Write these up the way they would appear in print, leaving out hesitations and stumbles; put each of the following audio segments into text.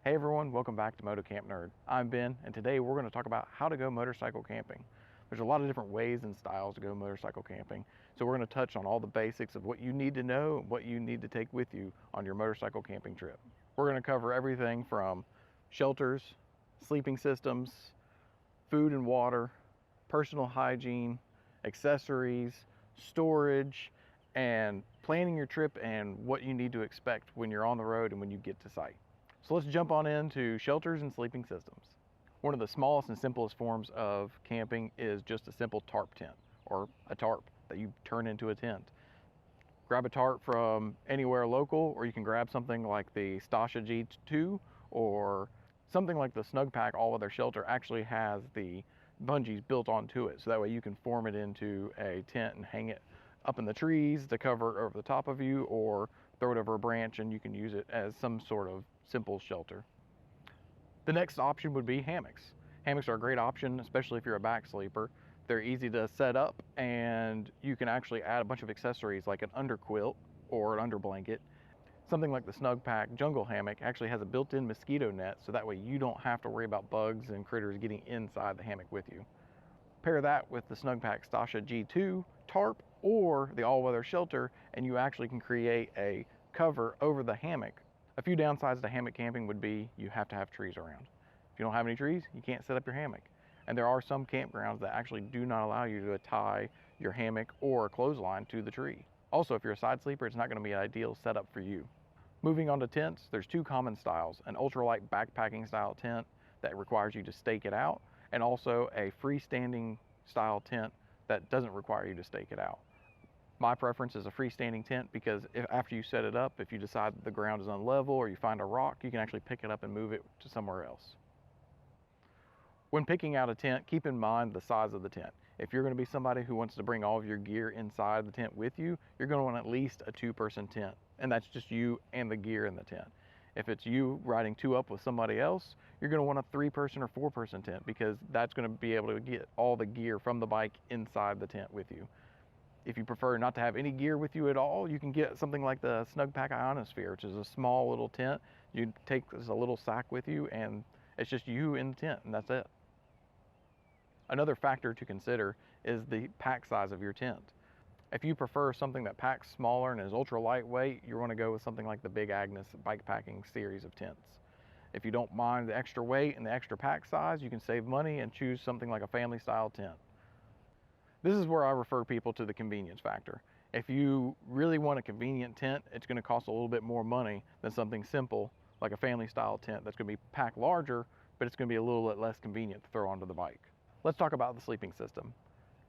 Hey everyone, welcome back to Moto Camp Nerd. I'm Ben, and today we're going to talk about how to go motorcycle camping. There's a lot of different ways and styles to go motorcycle camping, so we're going to touch on all the basics of what you need to know and what you need to take with you on your motorcycle camping trip. We're going to cover everything from shelters, sleeping systems, food and water, personal hygiene, accessories, storage, and planning your trip and what you need to expect when you're on the road and when you get to site. So let's jump on into shelters and sleeping systems. One of the smallest and simplest forms of camping is just a simple tarp tent, or a tarp that you turn into a tent. Grab a tarp from anywhere local, or you can grab something like the Stasha G2 or something like the Snug Pack All-Weather Shelter actually has the bungees built onto it, so that way you can form it into a tent and hang it up in the trees to cover it over the top of you, or throw it over a branch and you can use it as some sort of simple shelter. The next option would be hammocks. Hammocks are a great option, especially if you're a back sleeper. They're easy to set up, and you can actually add a bunch of accessories like an under quilt or an under blanket. Something like the Snug Pack Jungle Hammock actually has a built-in mosquito net, so that way you don't have to worry about bugs and critters getting inside the hammock with you. Pair that with the Snug Pack Stasha G2 tarp or the all-weather shelter, and you actually can create a cover over the hammock. A few downsides to hammock camping would be you have to have trees around. If you don't have any trees, you can't set up your hammock. And there are some campgrounds that actually do not allow you to tie your hammock or a clothesline to the tree. Also, if you're a side sleeper, it's not going to be an ideal setup for you. Moving on to tents, there's two common styles: an ultralight backpacking style tent that requires you to stake it out, and also a freestanding style tent that doesn't require you to stake it out. My preference is a freestanding tent because after you set it up, if you decide that the ground is unlevel or you find a rock, you can actually pick it up and move it to somewhere else. When picking out a tent, keep in mind the size of the tent. If you're going to be somebody who wants to bring all of your gear inside the tent with you, you're going to want at least a 2-person tent, and that's just you and the gear in the tent. If it's you riding 2 up with somebody else, you're going to want a 3-person or 4-person tent, because that's going to be able to get all the gear from the bike inside the tent with you. If you prefer not to have any gear with you at all, you can get something like the Snug Pack Ionosphere, which is a small little tent. You take this a little sack with you, and it's just you in the tent, and that's it. Another factor to consider is the pack size of your tent. If you prefer something that packs smaller and is ultra lightweight, you want to go with something like the Big Agnes bike packing series of tents. If you don't mind the extra weight and the extra pack size, you can save money and choose something like a family style tent. This is where I refer people to the convenience factor. If you really want a convenient tent, it's going to cost a little bit more money than something simple like a family style tent that's going to be packed larger, but it's going to be a little bit less convenient to throw onto the bike. Let's talk about the sleeping system.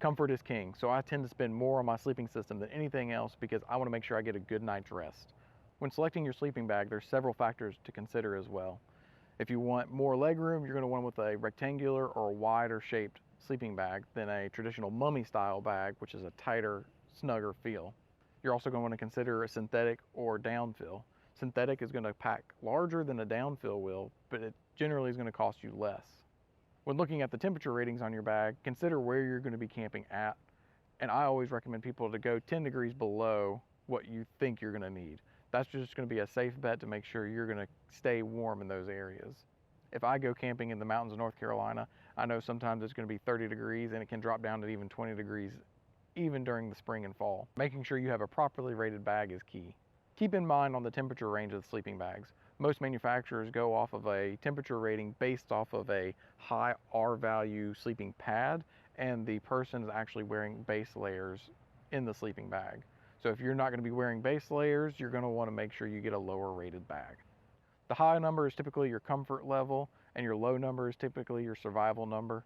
Comfort is king, so I tend to spend more on my sleeping system than anything else because I want to make sure I get a good night's rest. When selecting your sleeping bag, there's several factors to consider as well. If you want more legroom, you're going to want with a rectangular or wider shaped sleeping bag than a traditional mummy style bag, which is a tighter, snugger feel. You're also going to want to consider a synthetic or downfill. Synthetic is going to pack larger than a downfill will, but it generally is going to cost you less. When looking at the temperature ratings on your bag, consider where you're going to be camping at, and I always recommend people to go 10 degrees below what you think you're going to need. That's just going to be a safe bet to make sure you're going to stay warm in those areas. If I go camping in the mountains of North Carolina, I know sometimes it's going to be 30 degrees and it can drop down to even 20 degrees even during the spring and fall. Making sure you have a properly rated bag is key. Keep in mind on the temperature range of the sleeping bags. Most manufacturers go off of a temperature rating based off of a high R value sleeping pad, and the person is actually wearing base layers in the sleeping bag. So if you're not going to be wearing base layers, you're going to want to make sure you get a lower rated bag. The high number is typically your comfort level, and your low number is typically your survival number.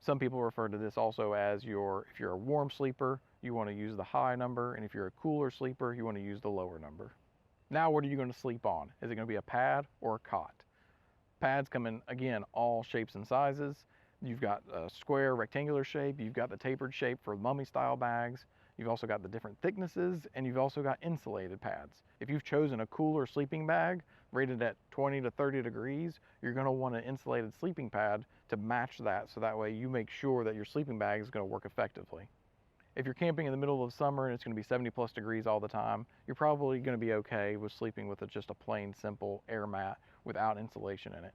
Some people refer to this also as if you're a warm sleeper, you want to use the high number, and if you're a cooler sleeper, you want to use the lower number. Now, what are you going to sleep on? Is it going to be a pad or a cot? Pads come in, again, all shapes and sizes. You've got a square, rectangular shape, you've got the tapered shape for mummy style bags, you've also got the different thicknesses, and you've also got insulated pads. If you've chosen a cooler sleeping bag rated at 20 to 30 degrees, you're going to want an insulated sleeping pad to match that, so that way you make sure that your sleeping bag is going to work effectively. If you're camping in the middle of summer and it's going to be 70+ degrees all the time, you're probably going to be okay with sleeping with just a plain simple air mat without insulation in it.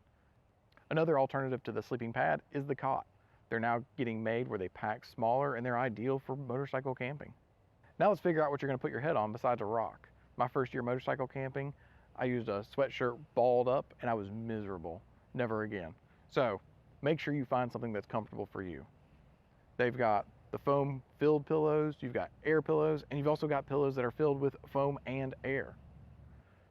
Another alternative to the sleeping pad is the cot. They're now getting made where they pack smaller and they're ideal for motorcycle camping. Now let's figure out what you're going to put your head on besides a rock. My first year motorcycle camping, I used a sweatshirt balled up and I was miserable. Never again. So make sure you find something that's comfortable for you. They've got the foam filled pillows, you've got air pillows, and you've also got pillows that are filled with foam and air.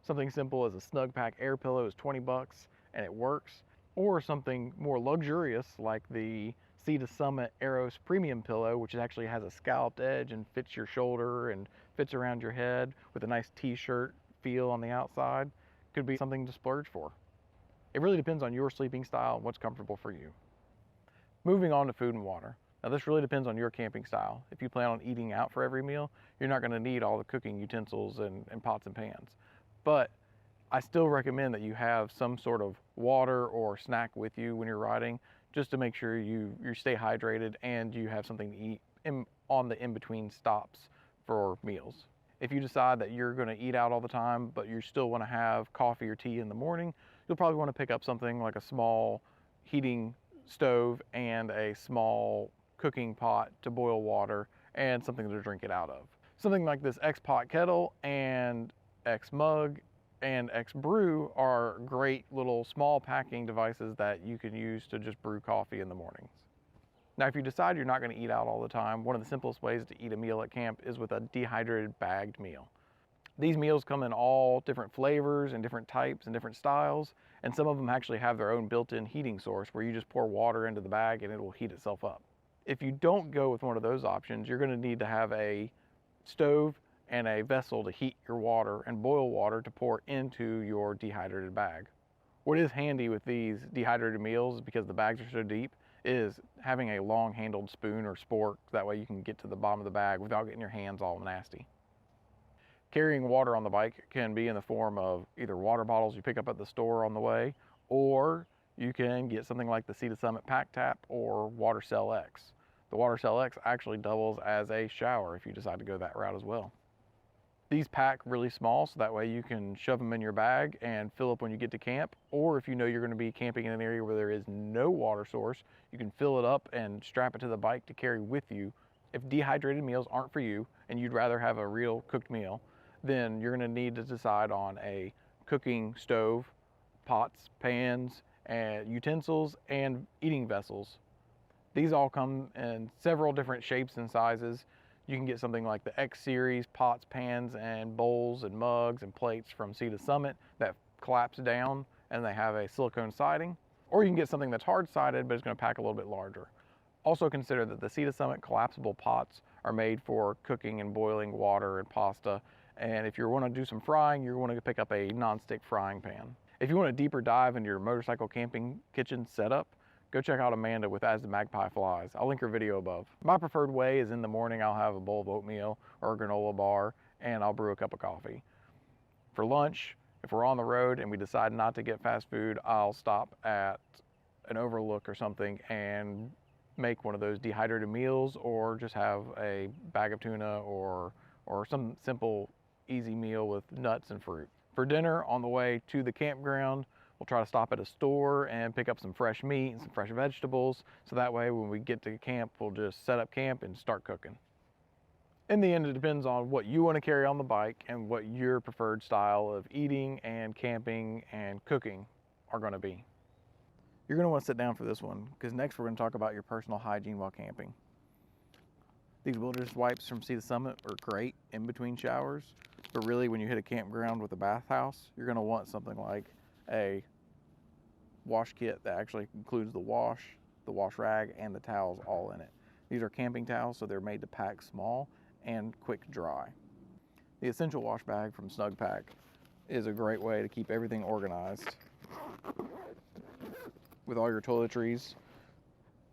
Something simple as a Snug Pack air pillow is 20 bucks and it works. Or something more luxurious like the Sea to Summit Aeros Premium Pillow, which actually has a scalloped edge and fits your shoulder and fits around your head with a nice t-shirt feel on the outside, could be something to splurge for. It really depends on your sleeping style and what's comfortable for you. Moving on to food and water. Now this really depends on your camping style. If you plan on eating out for every meal, you're not going to need all the cooking utensils and pots and pans. But I still recommend that you have some sort of water or snack with you when you're riding, just to make sure you stay hydrated and you have something to eat on the in-between stops for meals. If you decide that you're going to eat out all the time, but you still want to have coffee or tea in the morning, you'll probably want to pick up something like a small heating stove and a small cooking pot to boil water and something to drink it out of. Something like this X-Pot kettle and X-Mug and X-Brew are great little small packing devices that you can use to just brew coffee in the mornings. Now, if you decide you're not going to eat out all the time, one of the simplest ways to eat a meal at camp is with a dehydrated bagged meal. These meals come in all different flavors and different types and different styles, and some of them actually have their own built-in heating source where you just pour water into the bag and it will heat itself up. If you don't go with one of those options, you're going to need to have a stove and a vessel to heat your water and boil water to pour into your dehydrated bag. What is handy with these dehydrated meals, because the bags are so deep, is having a long handled spoon or spork. That way you can get to the bottom of the bag without getting your hands all nasty. Carrying water on the bike can be in the form of either water bottles you pick up at the store on the way, or you can get something like the Sea to Summit Pack Tap or Water Cell X. The Water Cell X actually doubles as a shower if you decide to go that route as well. These pack really small, so that way you can shove them in your bag and fill up when you get to camp. Or if you know you're going to be camping in an area where there is no water source, you can fill it up and strap it to the bike to carry with you. If dehydrated meals aren't for you and you'd rather have a real cooked meal, then you're going to need to decide on a cooking stove, pots, pans, and utensils, and eating vessels. These all come in several different shapes and sizes. You can get something like the X series pots, pans, and bowls and mugs and plates from Sea to Summit that collapse down and they have a silicone siding. Or you can get something that's hard sided but it's going to pack a little bit larger. Also consider that the Sea to Summit collapsible pots are made for cooking and boiling water and pasta. And if you want to do some frying, you're going to pick up a non-stick frying pan. If you want a deeper dive into your motorcycle camping kitchen setup, go check out Amanda with As the Magpie Flies. I'll link her video above. My preferred way is in the morning I'll have a bowl of oatmeal or a granola bar and I'll brew a cup of coffee. For lunch, if we're on the road and we decide not to get fast food, I'll stop at an Overlook or something and make one of those dehydrated meals, or just have a bag of tuna or some simple easy meal with nuts and fruit. For dinner on the way to the campground, we'll try to stop at a store and pick up some fresh meat and some fresh vegetables, so that way when we get to camp, we'll just set up camp and start cooking. In the end, it depends on what you want to carry on the bike and what your preferred style of eating and camping and cooking are going to be. You're going to want to sit down for this one, because next we're going to talk about your personal hygiene while camping. These wilderness wipes from Sea to Summit are great in between showers, but really when you hit a campground with a bathhouse, you're going to want something like a wash kit that actually includes the wash rag, and the towels all in it. These are camping towels, so they're made to pack small and quick dry. The Essential Wash Bag from Snug Pack is a great way to keep everything organized with all your toiletries.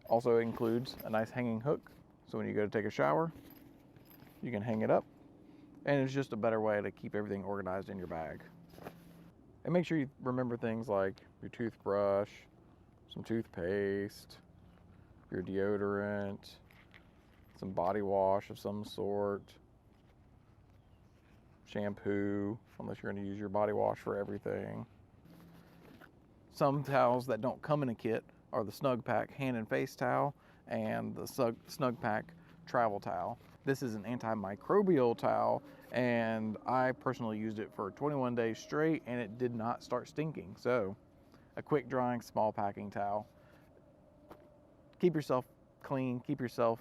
Also includes a nice hanging hook, so when you go to take a shower, you can hang it up, and it's just a better way to keep everything organized in your bag. And make sure you remember things like your toothbrush, some toothpaste, your deodorant, some body wash of some sort, shampoo, unless you're going to use your body wash for everything. Some towels that don't come in a kit are the Snug Pack hand and face towel and the Snug Pack travel towel. This is an antimicrobial towel, and I personally used it for 21 days straight and it did not start stinking. So a quick drying small packing towel. Keep yourself clean, keep yourself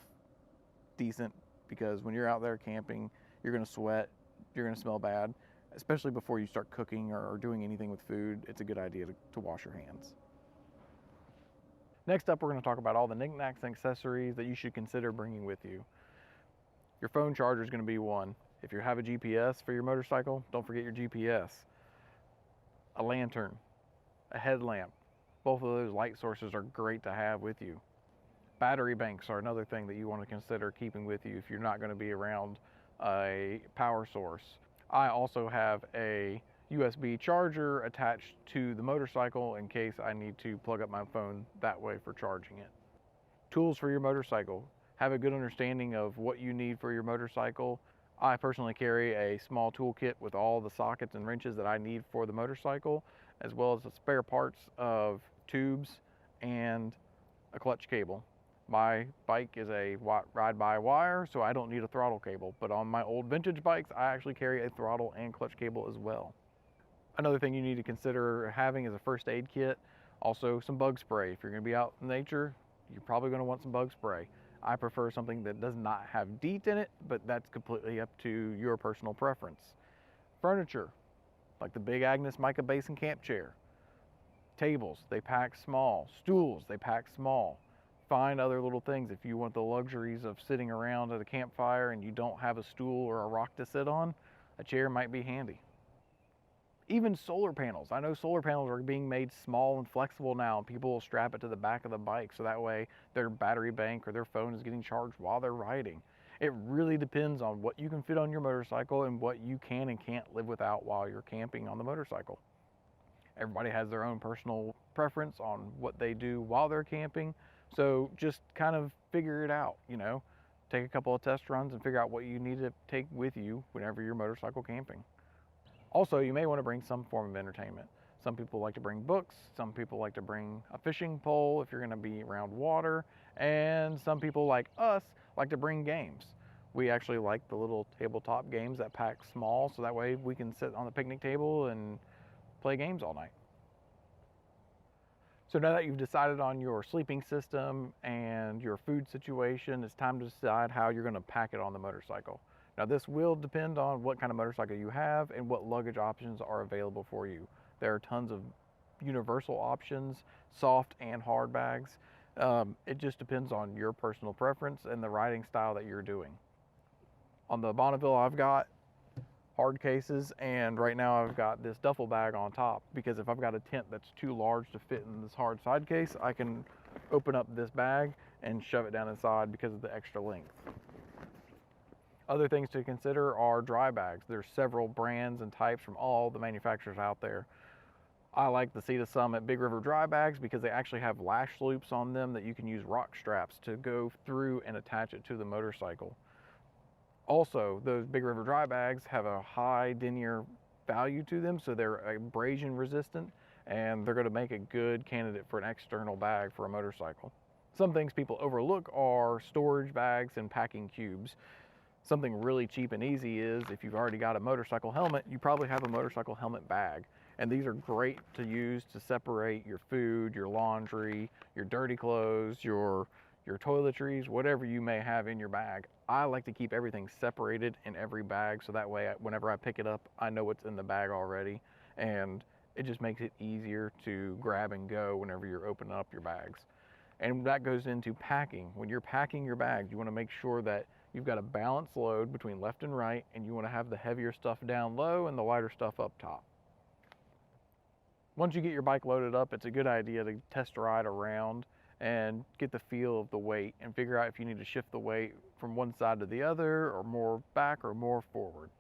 decent, because when you're out there camping, you're going to sweat, you're going to smell bad, especially before you start cooking or doing anything with food. It's a good idea to wash your hands. Next up, we're going to talk about all the knickknacks and accessories that you should consider bringing with you. Your phone charger is going to be one. If you have a GPS for your motorcycle, don't forget your GPS. A lantern, a headlamp. Both of those light sources are great to have with you. Battery banks are another thing that you want to consider keeping with you if you're not going to be around a power source. I also have a USB charger attached to the motorcycle in case I need to plug up my phone that way for charging it. Tools for your motorcycle. Have a good understanding of what you need for your motorcycle. I personally carry a small toolkit with all the sockets and wrenches that I need for the motorcycle, as well as the spare parts of tubes and a clutch cable. My bike is a ride-by-wire, so I don't need a throttle cable, but on my old vintage bikes, I actually carry a throttle and clutch cable as well. Another thing you need to consider having is a first aid kit, also some bug spray. If you're going to be out in nature, you're probably going to want some bug spray. I prefer something that does not have DEET in it, but that's completely up to your personal preference. Furniture, like the Big Agnes mica basin camp chair. Tables, they pack small. Stools, they pack small. Find other little things. If you want the luxuries of sitting around at a campfire and you don't have a stool or a rock to sit on, a chair might be handy. Even solar panels. I know solar panels are being made small and flexible now, and people will strap it to the back of the bike so that way their battery bank or their phone is getting charged while they're riding. It really depends on what you can fit on your motorcycle and what you can and can't live without while you're camping on the motorcycle. Everybody has their own personal preference on what they do while they're camping, so just kind of figure it out, Take a couple of test runs and figure out what you need to take with you whenever you're motorcycle camping. Also, you may want to bring some form of entertainment. Some people like to bring books, some people like to bring a fishing pole if you're going to be around water, and some people like us like to bring games. We actually like the little tabletop games that pack small, so that way we can sit on the picnic table and play games all night. So now that you've decided on your sleeping system and your food situation, it's time to decide how you're going to pack it on the motorcycle. Now this will depend on what kind of motorcycle you have and what luggage options are available for you. There are tons of universal options, soft and hard bags. It just depends on your personal preference and the riding style that you're doing. On the Bonneville, I've got hard cases, and right now I've got this duffel bag on top, because if I've got a tent that's too large to fit in this hard side case, I can open up this bag and shove it down inside because of the extra length. Other things to consider are dry bags. There's several brands and types from all the manufacturers out there. I like the Sea Summit Big River dry bags because they actually have lash loops on them that you can use rock straps to go through and attach it to the motorcycle. Also, those Big River dry bags have a high denier value to them, so they're abrasion resistant, and they're going to make a good candidate for an external bag for a motorcycle. Some things people overlook are storage bags and packing cubes. Something really cheap and easy is, if you've already got a motorcycle helmet, you probably have a motorcycle helmet bag. And these are great to use to separate your food, your laundry, your dirty clothes, your toiletries, whatever you may have in your bag. I like to keep everything separated in every bag, so that way whenever I pick it up, I know what's in the bag already. And it just makes it easier to grab and go whenever you're opening up your bags. And that goes into packing. When you're packing your bags, you want to make sure that you've got a balanced load between left and right, and you want to have the heavier stuff down low and the lighter stuff up top. Once you get your bike loaded up, it's a good idea to test ride around and get the feel of the weight and figure out if you need to shift the weight from one side to the other, or more back or more forward.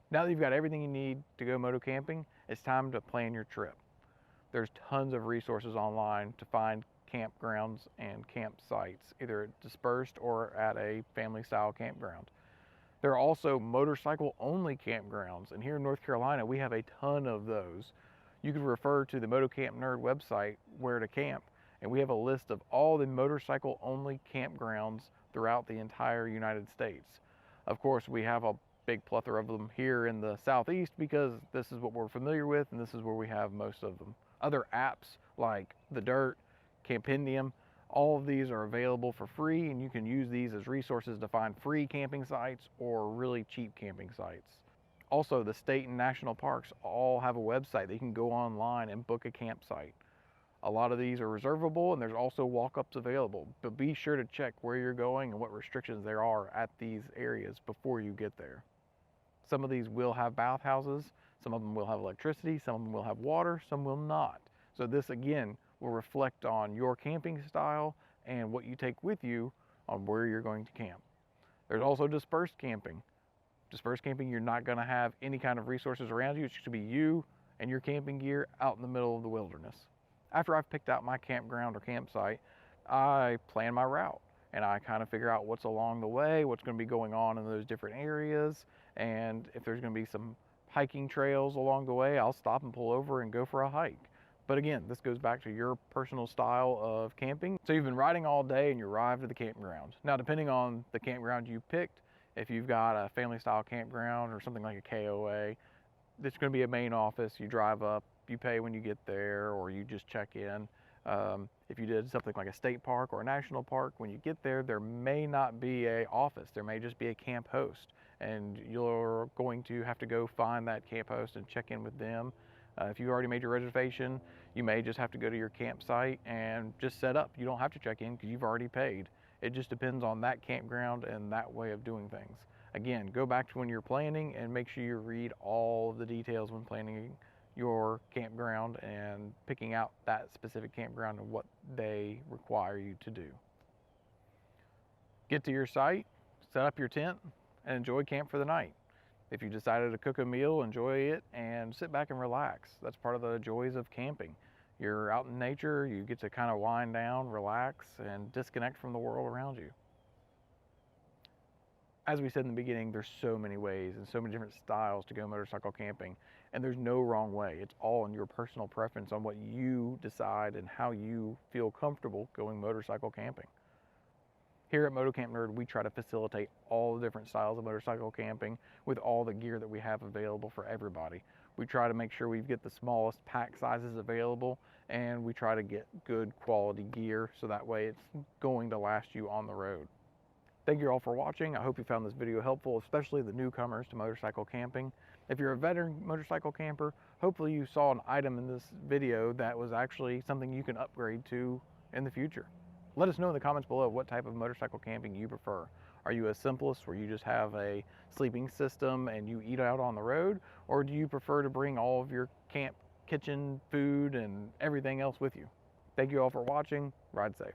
Now that you've got everything you need to go moto camping, it's time to plan your trip. There's tons of resources online to find campgrounds and campsites, either dispersed or at a family style campground. There are also motorcycle only campgrounds, and here in North Carolina we have a ton of those. you can refer to the Motocampnerd website where to camp, and we have a list of all the motorcycle only campgrounds throughout the entire United States. Of course, we have a big plethora of them here in the Southeast because this is what we're familiar with and this is where we have most of them. Other apps like The Dirt, Campendium, all of these are available for free, and you can use these as resources to find free camping sites or really cheap camping sites. Also, the state and national parks all have a website that you can go online and book a campsite. A lot of these are reservable, and there's also walk-ups available, but be sure to check where you're going and what restrictions there are at these areas before you get there. Some of these will have bathhouses, some of them will have electricity, some of them will have water, some will not. So this again will reflect on your camping style and what you take with you on where you're going to camp. There's also dispersed camping. Dispersed camping, you're not going to have any kind of resources around you. It's just going to be you and your camping gear out in the middle of the wilderness. After I've picked out my campground or campsite, I plan my route and I kind of figure out what's along the way, what's going to be going on in those different areas, and if there's going to be some hiking trails along the way, I'll stop and pull over and go for a hike. But again, this goes back to your personal style of camping. So you've been riding all day and you arrived at the campground. Now, depending on the campground you picked, if you've got a family style campground or something like a KOA, there's going to be a main office. You drive up, you pay when you get there, or you just check in. If you did something like a state park or a national park, when you get there, there may not be an office. There may just be a camp host, and you're going to have to go find that camp host and check in with them. If you already made your reservation, you may just have to go to your campsite and just set up. You don't have to check in because you've already paid. It just depends on that campground and that way of doing things. Again, go back to when you're planning and make sure you read all of the details when planning your campground and picking out that specific campground and what they require you to do. Get to your site, set up your tent, and enjoy camp for the night. If you decided to cook a meal, enjoy it and sit back and relax. That's part of the joys of camping. You're out in nature, you get to kind of wind down, relax, and disconnect from the world around you. As we said in the beginning, there's so many ways and so many different styles to go motorcycle camping, and there's no wrong way. It's all in your personal preference on what you decide and how you feel comfortable going motorcycle camping. Here at Motocampnerd, we try to facilitate all the different styles of motorcycle camping with all the gear that we have available for everybody. We try to make sure we get the smallest pack sizes available, and we try to get good quality gear so that way it's going to last you on the road. Thank you all for watching. I hope you found this video helpful, especially the newcomers to motorcycle camping. If you're a veteran motorcycle camper, hopefully you saw an item in this video that was actually something you can upgrade to in the future. Let us know in the comments below what type of motorcycle camping you prefer. Are you a simplest where you just have a sleeping system and you eat out on the road? Or do you prefer to bring all of your camp kitchen food and everything else with you? Thank you all for watching. Ride safe.